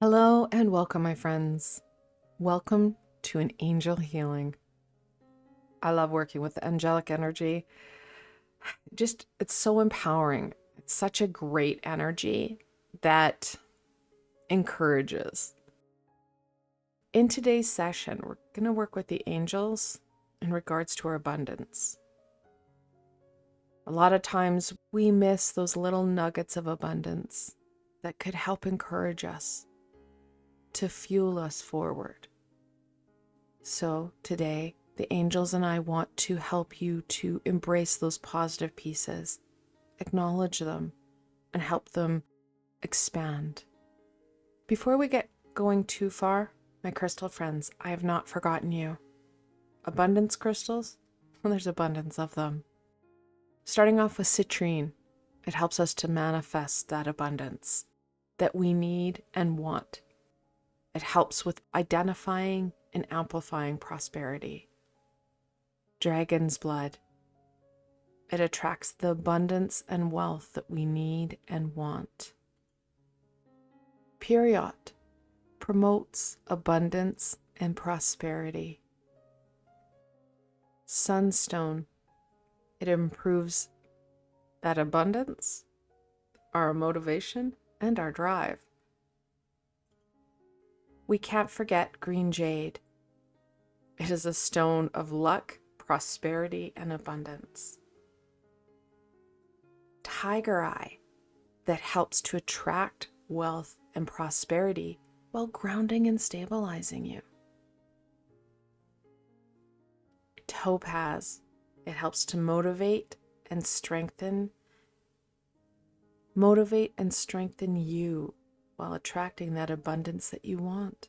Hello and welcome, my friends. Welcome to an angel healing. I love working with the angelic energy. It's so empowering. It's such a great energy that encourages. In today's session, we're going to work with the angels in regards to our abundance. A lot of times we miss those little nuggets of abundance that could help encourage us, to fuel us forward. So today, the angels and I want to help you to embrace those positive pieces, acknowledge them, and help them expand. Before we get going too far, my crystal friends, I have not forgotten you. Abundance crystals? Well, there's abundance of them. Starting off with citrine, it helps us to manifest that abundance that we need and want. It helps with identifying and amplifying prosperity. Dragon's blood. It attracts the abundance and wealth that we need and want. Period promotes abundance and prosperity. Sunstone. It improves that abundance, our motivation, and our drive. We can't forget green jade. It is a stone of luck, prosperity, and abundance. Tiger eye, that helps to attract wealth and prosperity while grounding and stabilizing you. Topaz, it helps to motivate and strengthen you while attracting that abundance that you want.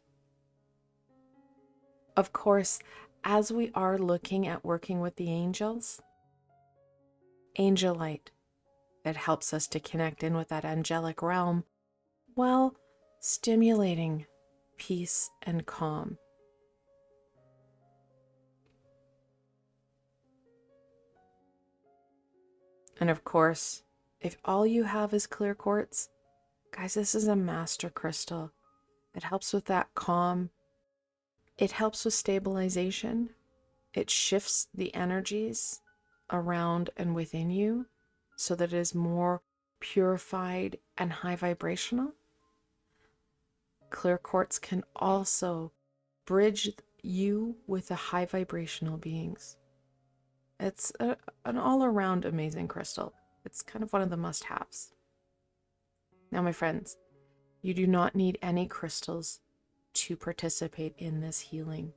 Of course, as we are looking at working with the angels, angelite, it helps us to connect in with that angelic realm while stimulating peace and calm. And of course, if all you have is clear quartz, guys, this is a master crystal. It helps with that calm. It helps with stabilization. It shifts the energies around and within you so that it is more purified and high vibrational. Clear quartz can also bridge you with the high vibrational beings. It's an all-around amazing crystal. It's kind of one of the must-haves. Now, my friends, you do not need any crystals to participate in this healing.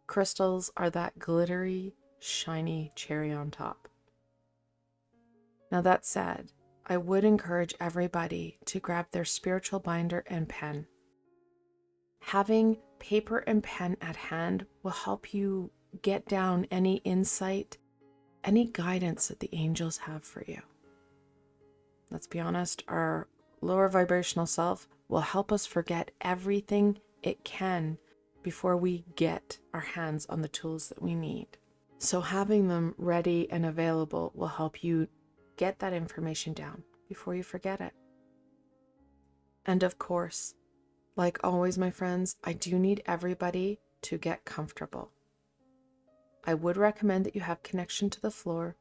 Crystals are that glittery, shiny cherry on top. Now, that said, I would encourage everybody to grab their spiritual binder and pen. Having paper and pen at hand will help you get down any insight, any guidance that the angels have for you. Let's be honest, our lower vibrational self will help us forget everything it can before we get our hands on the tools that we need. So having them ready and available will help you get that information down before you forget it. And of course, like always, my friends, I do need everybody to get comfortable. I would recommend that you have connection to the floor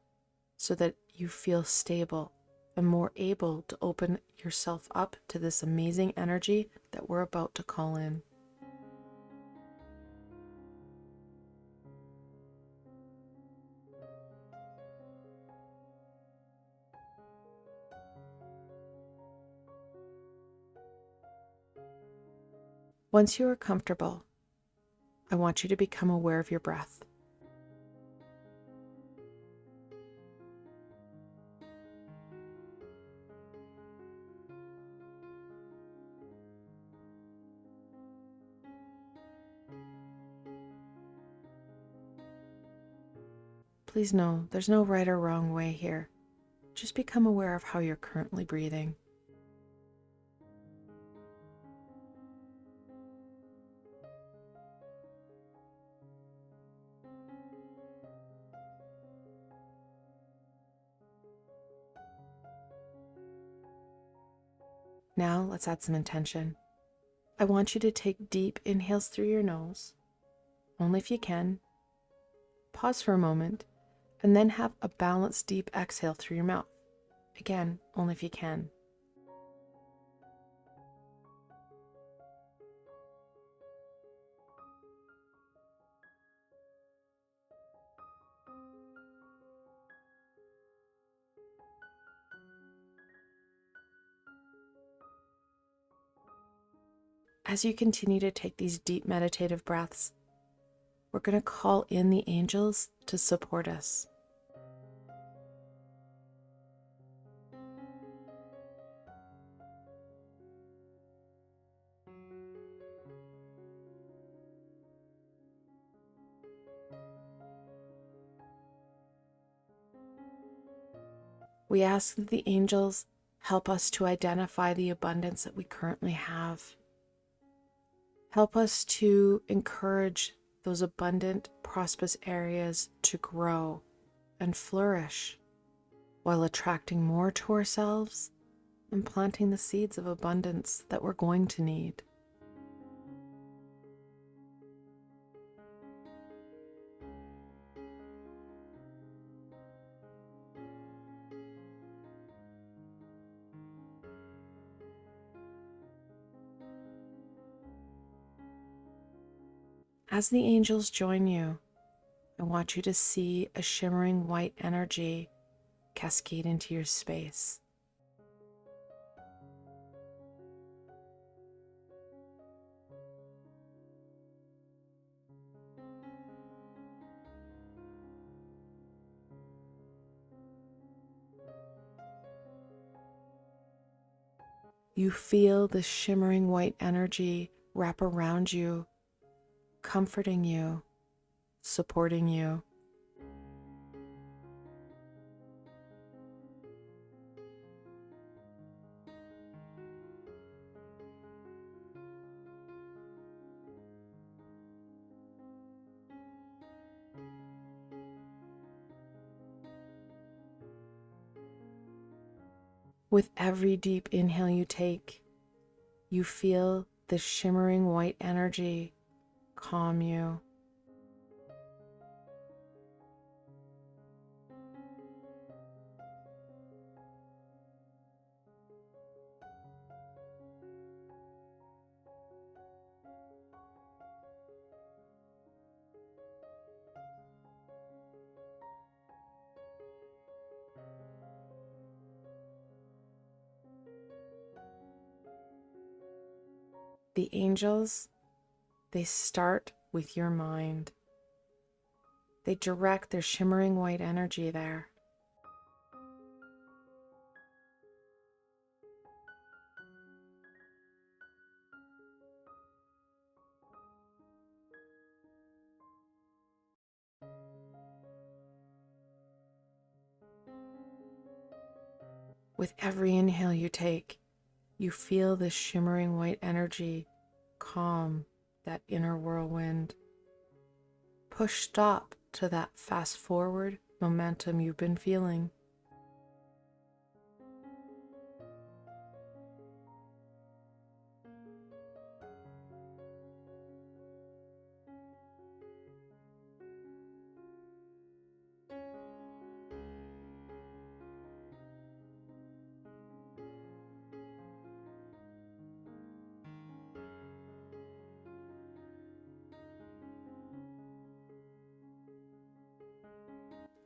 so that you feel stable and more able to open yourself up to this amazing energy that we're about to call in. Once you are comfortable, I want you to become aware of your breath. Please know there's no right or wrong way here. Just become aware of how you're currently breathing. Now let's add some intention. I want you to take deep inhales through your nose, only if you can. Pause for a moment, and then have a balanced deep exhale through your mouth. Again, only if you can. As you continue to take these deep meditative breaths, we're going to call in the angels to support us. We ask that the angels help us to identify the abundance that we currently have. Help us to encourage those abundant, prosperous areas to grow and flourish while attracting more to ourselves and planting the seeds of abundance that we're going to need. As the angels join you, I want you to see a shimmering white energy cascade into your space. You feel the shimmering white energy wrap around you, comforting you, supporting you. With every deep inhale you take, you feel the shimmering white energy calm you. The angels, they start with your mind. They direct their shimmering white energy there. With every inhale you take, you feel this shimmering white energy calm that inner whirlwind. Push stop to that fast forward momentum you've been feeling.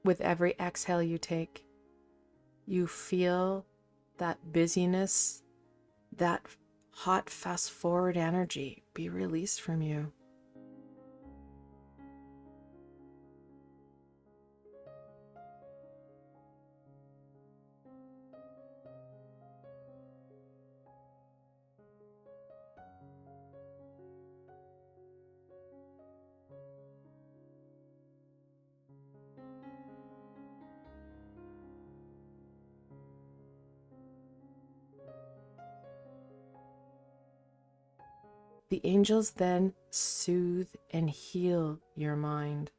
With every exhale you take, you feel that busyness, that hot, fast forward energy be released from you. The angels then soothe and heal your mind.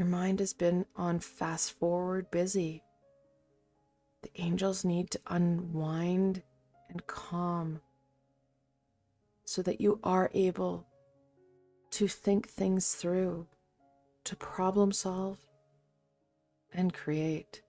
Your mind has been on fast forward busy. The angels need to unwind and calm so that you are able to think things through, to problem solve and create.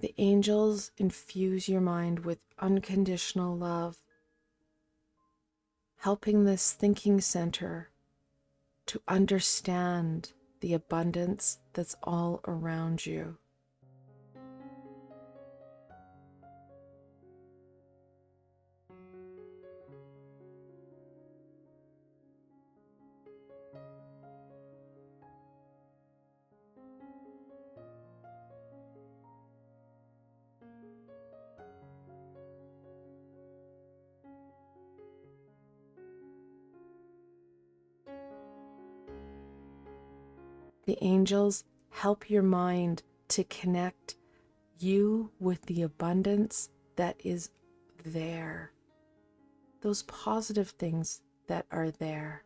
The angels infuse your mind with unconditional love, helping this thinking center to understand the abundance that's all around you. The angels help your mind to connect you with the abundance that is there, those positive things that are there.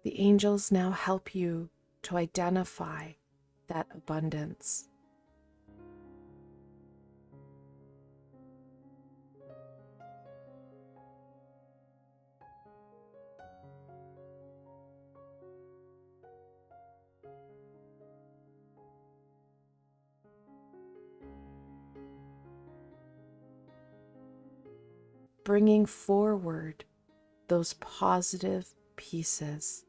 The angels now help you to identify that abundance. Bringing forward those positive pieces.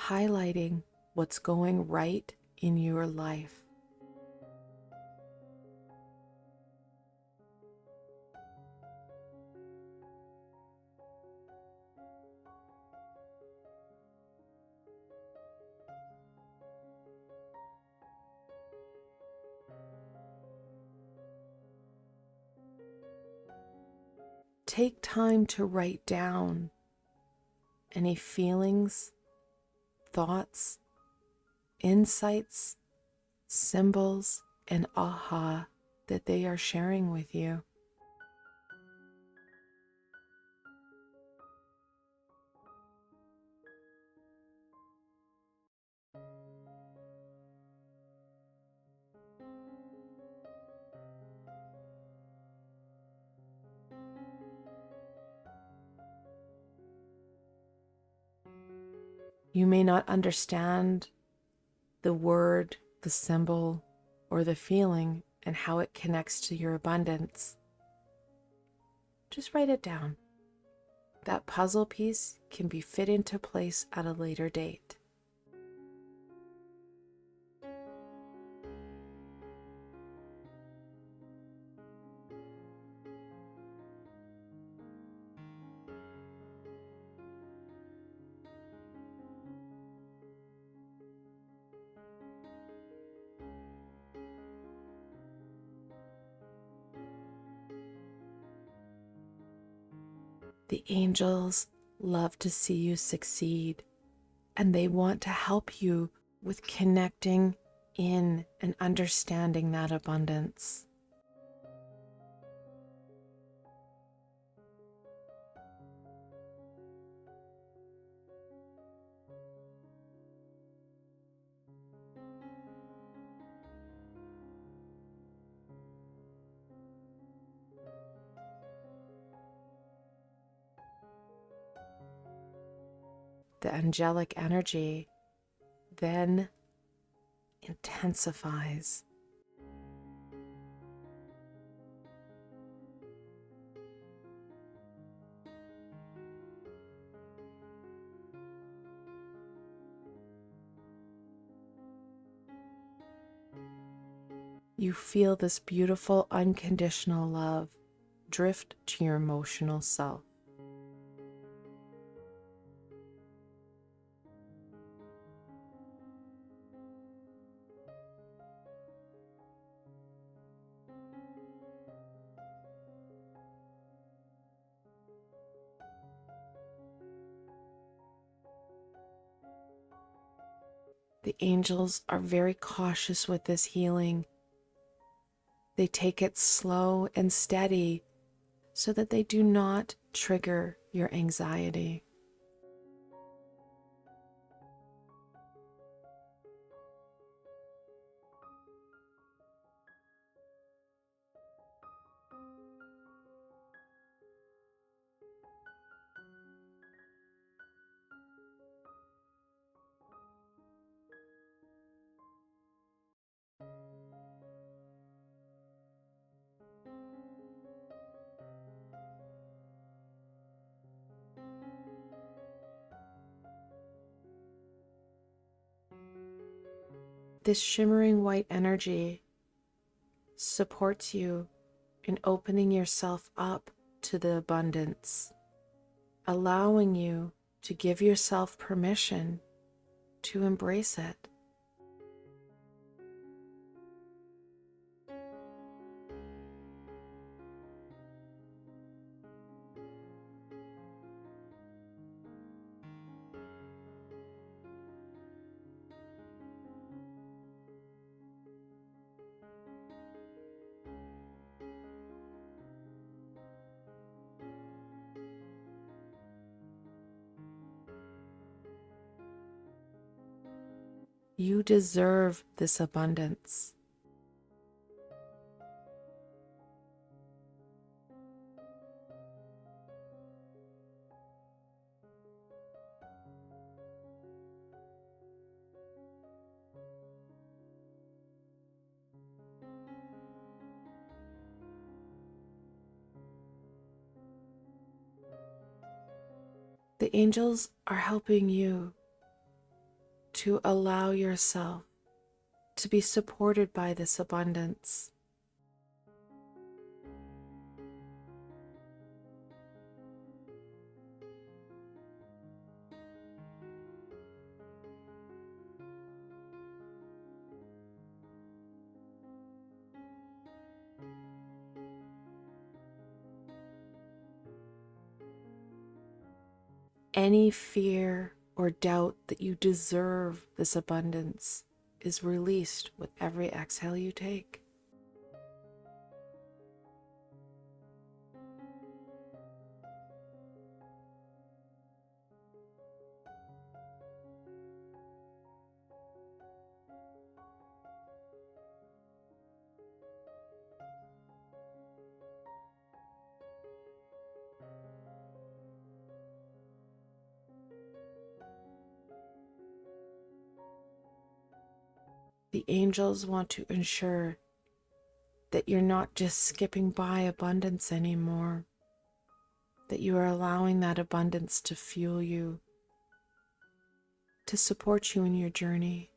Highlighting what's going right in your life. Take time to write down any feelings, thoughts, insights, symbols, and aha that they are sharing with you. You may not understand the word, the symbol, or the feeling and how it connects to your abundance. Just write it down. That puzzle piece can be fit into place at a later date. The angels love to see you succeed, and they want to help you with connecting in and understanding that abundance. the angelic energy then intensifies. You feel this beautiful unconditional love drift to your emotional self. The angels are very cautious with this healing. They take it slow and steady so that they do not trigger your anxiety. This shimmering white energy supports you in opening yourself up to the abundance, allowing you to give yourself permission to embrace it. You deserve this abundance. The angels are helping you to allow yourself to be supported by this abundance. Any fear or doubt that you deserve this abundance is released with every exhale you take. The angels want to ensure that you're not just skipping by abundance anymore, that you are allowing that abundance to fuel you, to support you in your journey.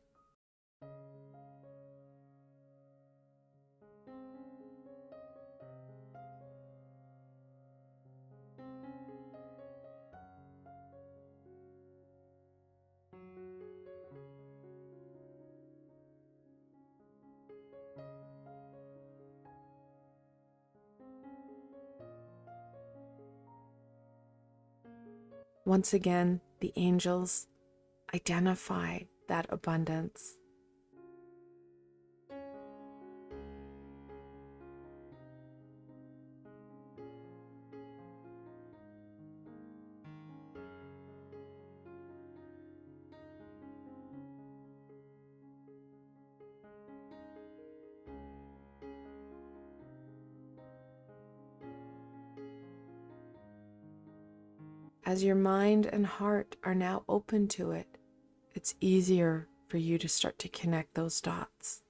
Once again, the angels identify that abundance. As your mind and heart are now open to it, it's easier for you to start to connect those dots.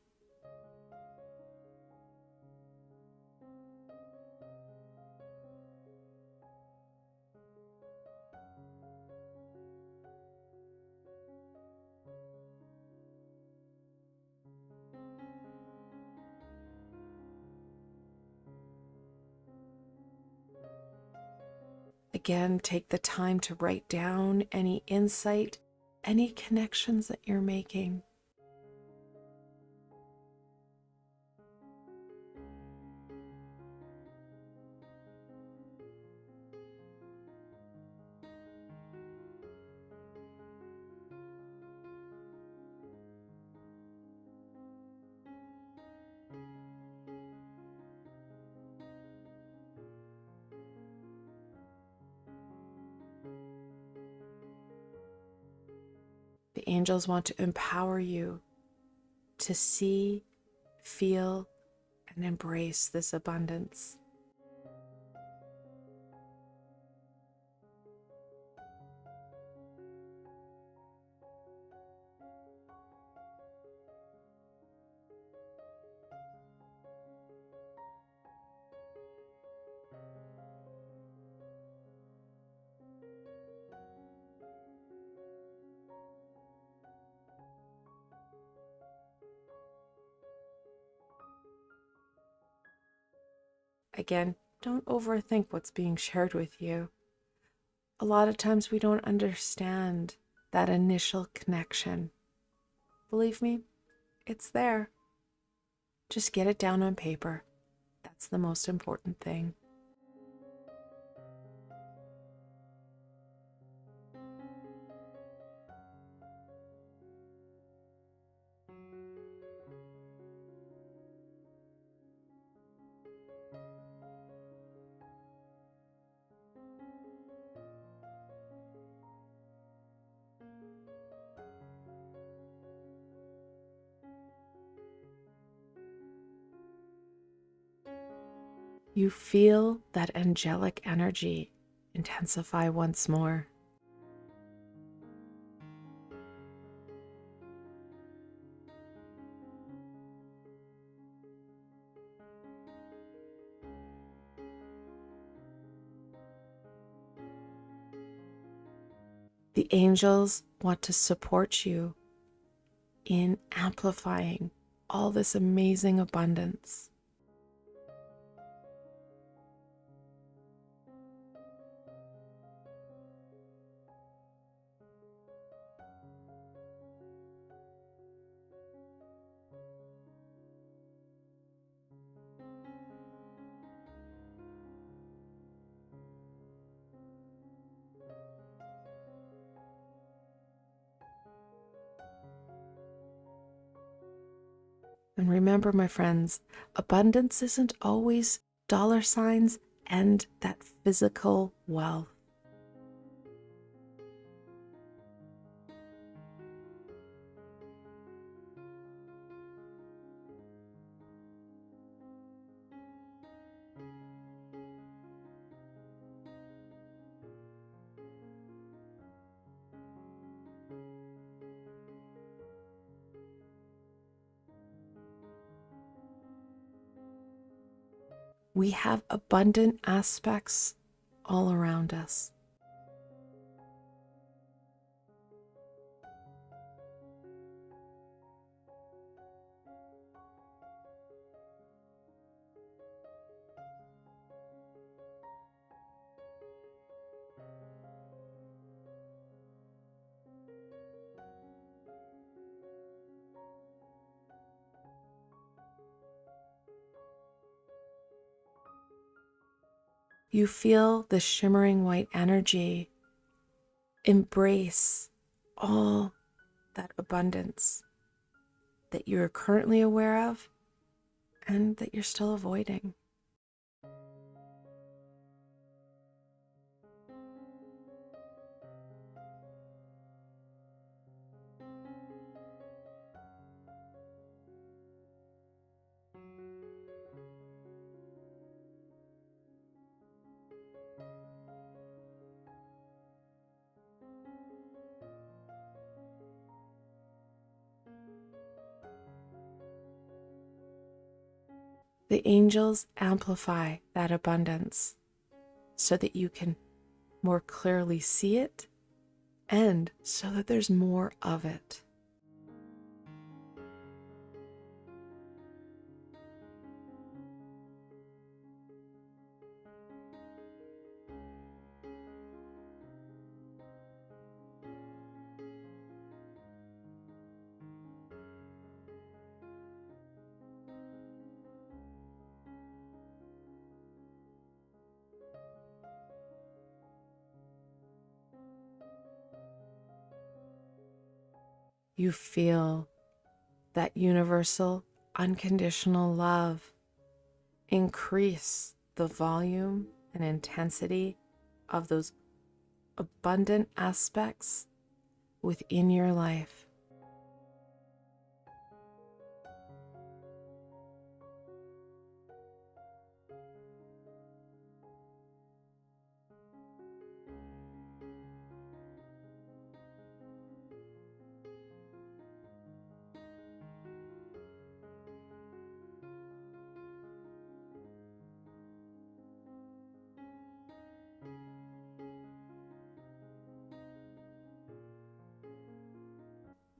Again, take the time to write down any insight, any connections that you're making. The angels want to empower you to see, feel, and embrace this abundance. Again, don't overthink what's being shared with you. A lot of times we don't understand that initial connection. Believe me, it's there. Just get it down on paper. That's the most important thing. You feel that angelic energy intensify once more. The angels want to support you in amplifying all this amazing abundance. And remember, my friends, abundance isn't always dollar signs and that physical wealth. We have abundant aspects all around us. You feel the shimmering white energy embrace all that abundance that you're currently aware of and that you're still avoiding. The angels amplify that abundance so that you can more clearly see it and so that there's more of it. You feel that universal, unconditional love increase the volume and intensity of those abundant aspects within your life.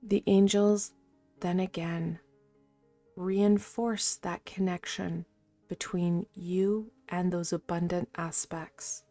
The angels then again reinforce that connection between you and those abundant aspects.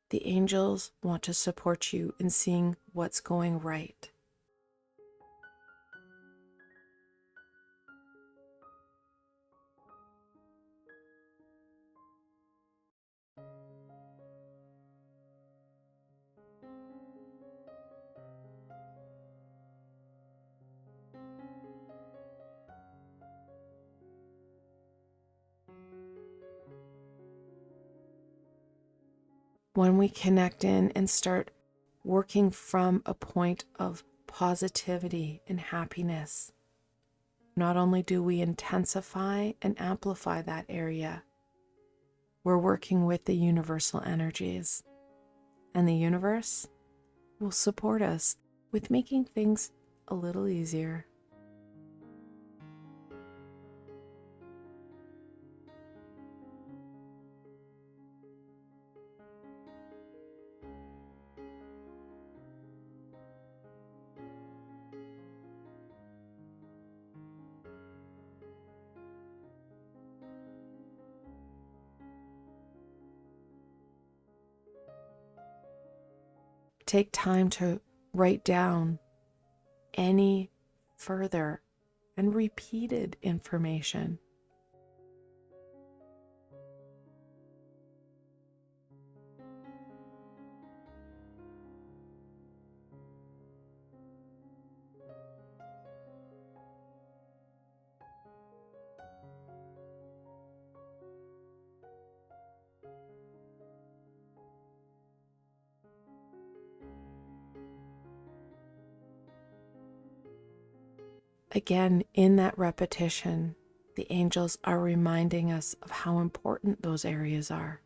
The angels want to support you in seeing what's going right. When we connect in and start working from a point of positivity and happiness, not only do we intensify and amplify that area, we're working with the universal energies, and the universe will support us with making things a little easier. Take time to write down any further and repeated information. Again, in that repetition, the angels are reminding us of how important those areas are.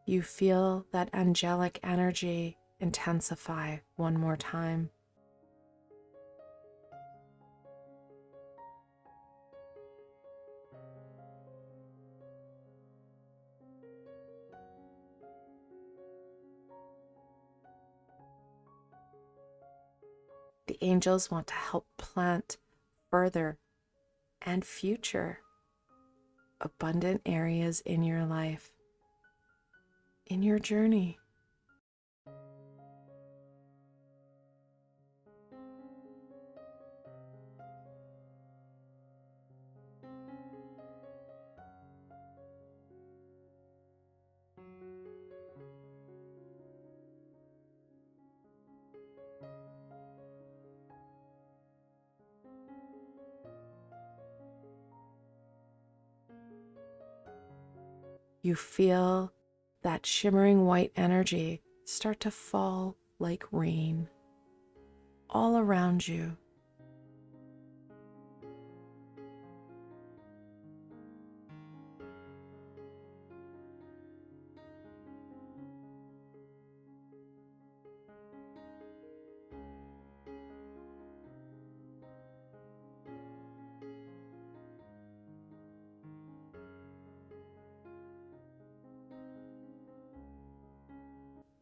You feel that angelic energy intensify one more time. The angels want to help plant further and future abundant areas in your life. in your journey. You feel that shimmering white energy start to fall like rain all around you.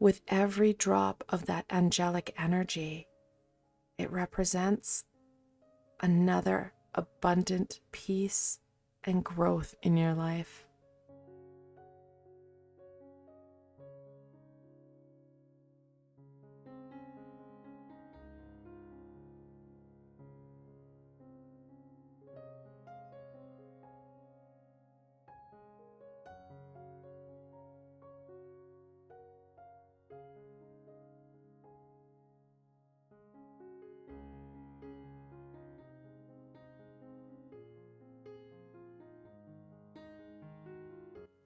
With every drop of that angelic energy, it represents another abundant peace and growth in your life.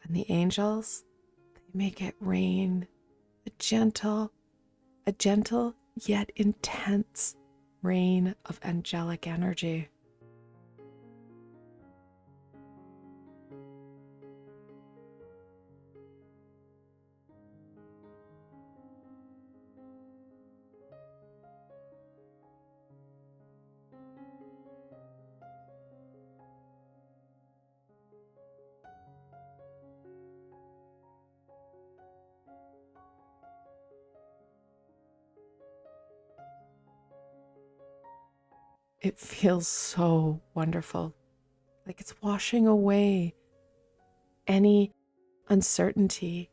And the angels, they make it rain, a gentle yet intense rain of angelic energy. It feels so wonderful, like it's washing away any uncertainty,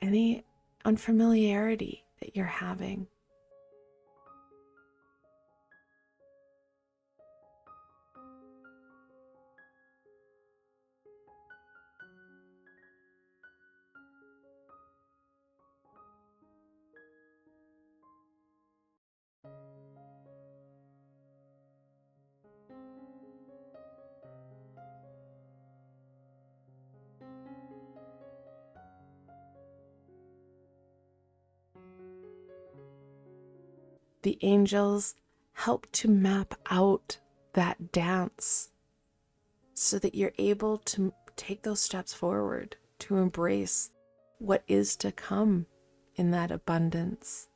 any unfamiliarity that you're having. The angels help to map out that dance so that you're able to take those steps forward to embrace what is to come in that abundance.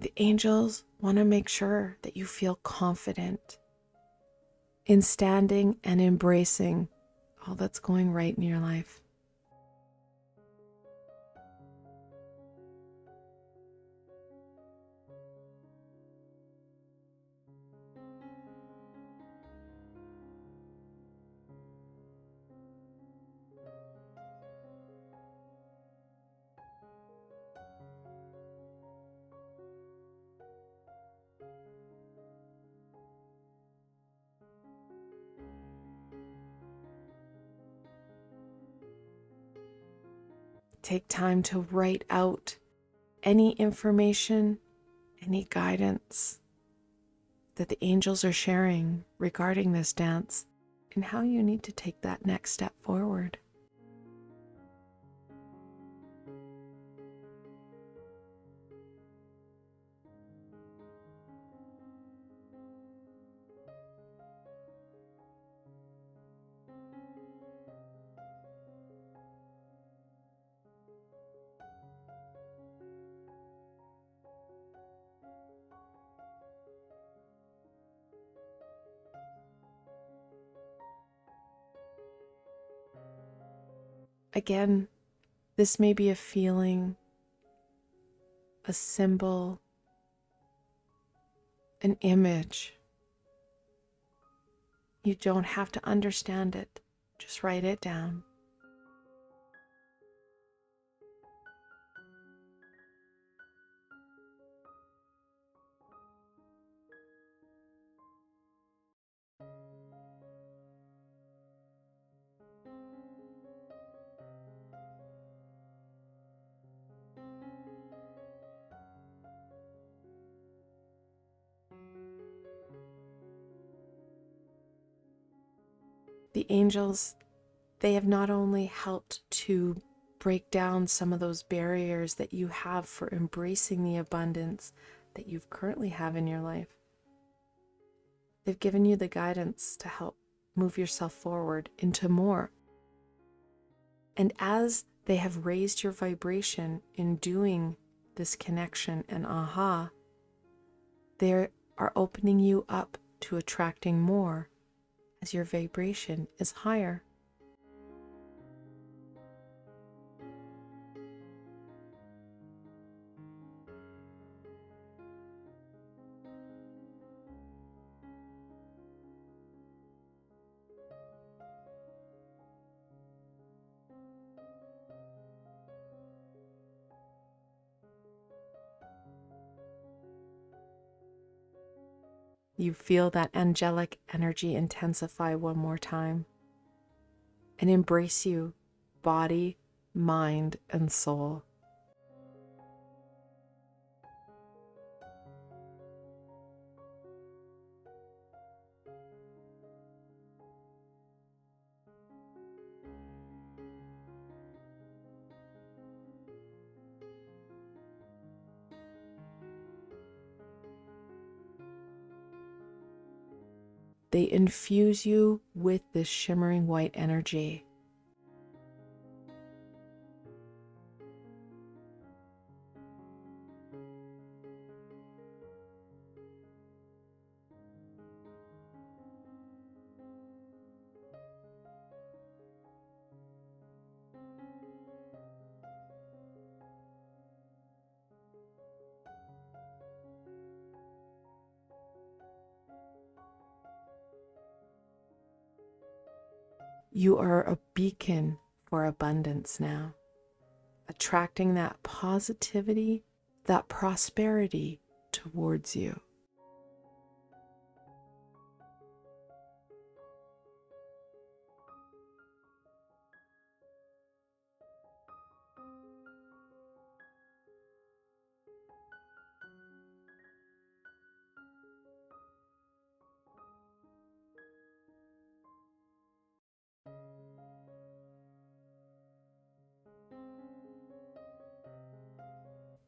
The angels want to make sure that you feel confident in standing and embracing all that's going right in your life. Take time to write out any information, any guidance that the angels are sharing regarding this dance and how you need to take that next step forward. Again, this may be a feeling, a symbol, an image. You don't have to understand it. Just write it down. The angels, they have not only helped to break down some of those barriers that you have for embracing the abundance that you currently have in your life. They've given you the guidance to help move yourself forward into more. And as they have raised your vibration in doing this connection and aha, they are opening you up to attracting more as your vibration is higher. You feel that angelic energy intensify one more time and embrace you, body, mind, and soul. They infuse you with this shimmering white energy. You are a beacon for abundance now, attracting that positivity, that prosperity towards you.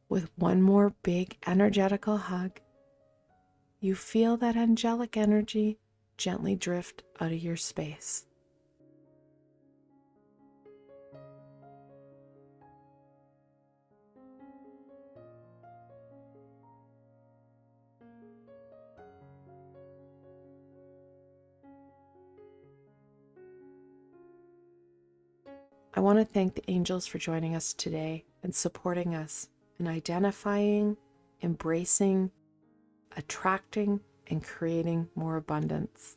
With one more big energetical hug, you feel that angelic energy gently drift out of your space. I want to thank the angels for joining us today and supporting us in identifying, embracing, attracting, and creating more abundance.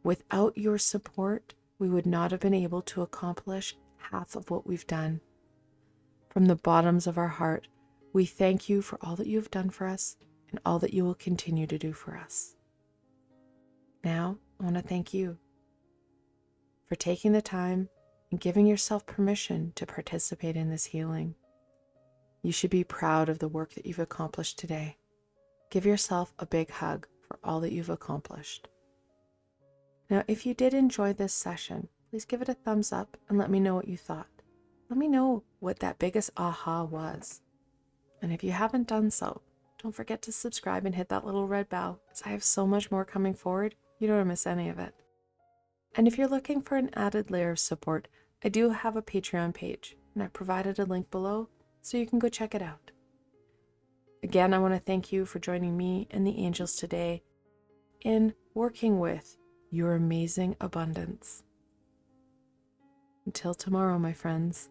Without your support, we would not have been able to accomplish half of what we've done. From the bottoms of our heart, we thank you for all that you have done for us and all that you will continue to do for us. Now, I want to thank you for taking the time and giving yourself permission to participate in this healing. You should be proud of the work that you've accomplished today. Give yourself a big hug for all that you've accomplished. Now, if you did enjoy this session, please give it a thumbs up and let me know what you thought. Let me know what that biggest aha was. And if you haven't done so, don't forget to subscribe and hit that little red bell, as I have so much more coming forward. You don't want to miss any of it. And if you're looking for an added layer of support, I do have a Patreon page, and I provided a link below so you can go check it out. Again, I want to thank you for joining me and the angels today in working with your amazing abundance. Until tomorrow, my friends.